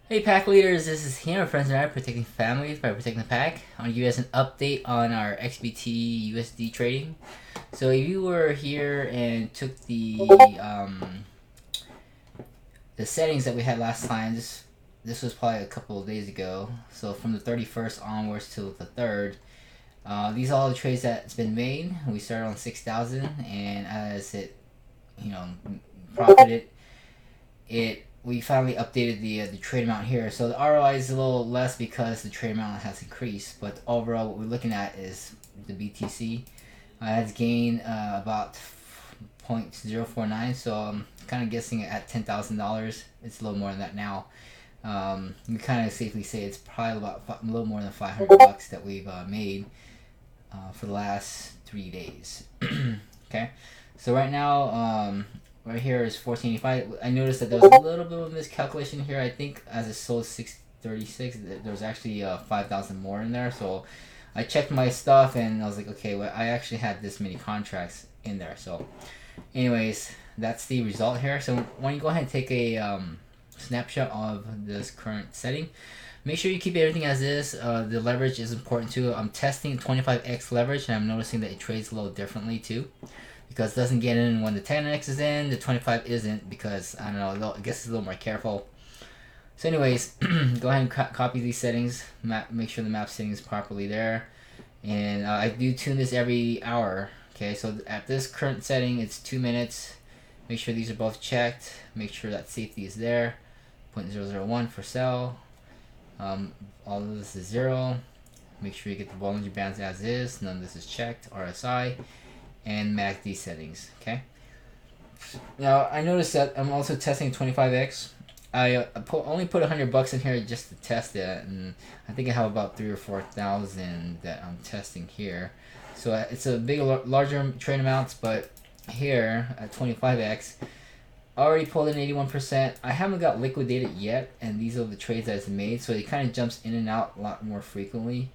Hey pack leaders, this is Hannah, friends and I protecting families by protecting the pack. I want to give you guys an update on our XBTUSD trading. So if you were here and took the settings that we had last time, this was probably a couple of days ago. So from the 31st onwards to the 3rd, these are all the trades that's been made. We started on 6,000, and as it, you know, profited, we finally updated the trade amount here. So the ROI is a little less because the trade amount has increased, but overall what we're looking at is the BTC has gained about 0.049. So I'm kind of guessing at $10,000. It's a little more than that now. We kind of safely say it's probably about a little more than 500 bucks that we've made for the last 3 days. Okay, so right now, right here is 1485. I noticed that there was a little bit of a miscalculation here. I think as it sold 636, there was actually 5,000 more in there. So I checked my stuff and I was like, okay, well, I actually had this many contracts in there. So anyways, that's the result here. So when you go ahead and take a snapshot of this current setting, make sure you keep everything as is. The leverage is important too. I'm testing 25x leverage and I'm noticing that it trades a little differently too, because it doesn't get in when the 10x is in, the 25 isn't, because I don't know, I guess it's a little more careful. So anyways, go ahead and copy these settings, make sure the map setting is properly there, and I do tune this every hour. Okay, so at this current setting it's 2 minutes. Make sure these are both checked, make sure that safety is there. 0.001 for sell. All of this is 0. Make sure you get the Bollinger Bands as is, none of this is checked. RSI and MACD settings. Okay, now I noticed that I'm also testing 25x. I only put 100 bucks in here just to test it, and I think I have about 3 or 4,000 that I'm testing here. So it's a big, larger trade amounts, but here at 25x, I already pulled in 81%. I haven't got liquidated yet, and these are the trades that it's made, so it kind of jumps in and out a lot more frequently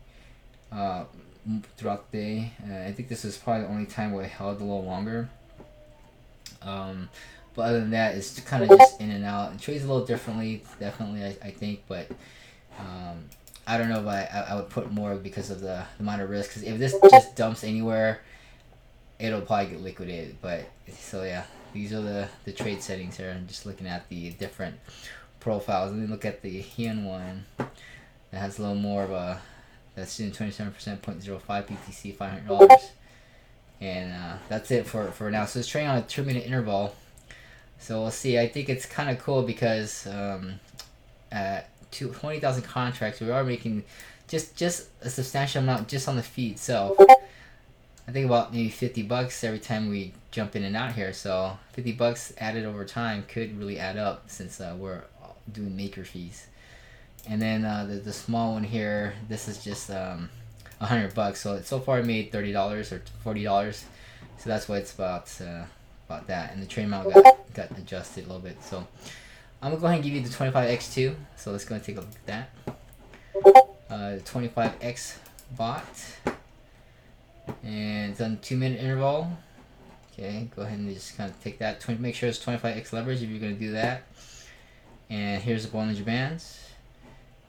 throughout the day. I think this is probably the only time where I held a little longer. But other than that, it's kind of just in and out. It trades a little differently, definitely, I think, but I don't know if I would put more because of the amount of risk. Because if this just dumps anywhere, it'll probably get liquidated. But so yeah, these are the trade settings here. I'm just looking at the different profiles. Let me look at the Yen one that has a little more of a, that's in 27%, 0.05 BTC, $500. And that's it for now. So it's trading on a 2-minute interval. So we'll see. I think it's kind of cool because at 20,000 contracts, we are making just a substantial amount just on the fee itself. I think about maybe 50 bucks every time we jump in and out here. So 50 bucks added over time could really add up since we're doing maker fees. And then the small one here, this is just 100 bucks. So far I made $30 or $40. So that's why it's about that. And the trade amount got adjusted a little bit. So I'm gonna go ahead and give you the 25x2. So let's go and take a look at that. The 25x bot, and it's on 2-minute interval. Okay, go ahead and just kind of take that. Make sure it's 25x leverage if you're gonna do that. And here's the Bollinger Bands,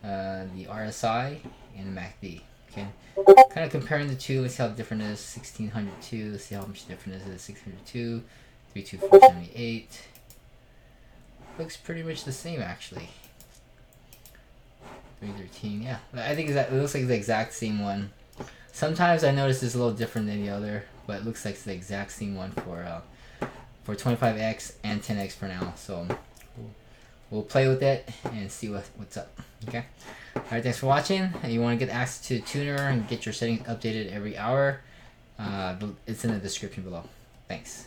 the RSI, and the MACD. Okay, kind of comparing the two. Let's see how different it is. 1602. Let's see how much different it is. 602, 32478. Looks pretty much the same actually. 313. Yeah, I think it looks like the exact same one. Sometimes I notice it's a little different than the other, but it looks like it's the exact same one for 25x and 10x for now. So we'll play with it and see what's up. Okay. All right. Thanks for watching. And you want to get access to Tuner and get your settings updated every hour? It's in the description below. Thanks.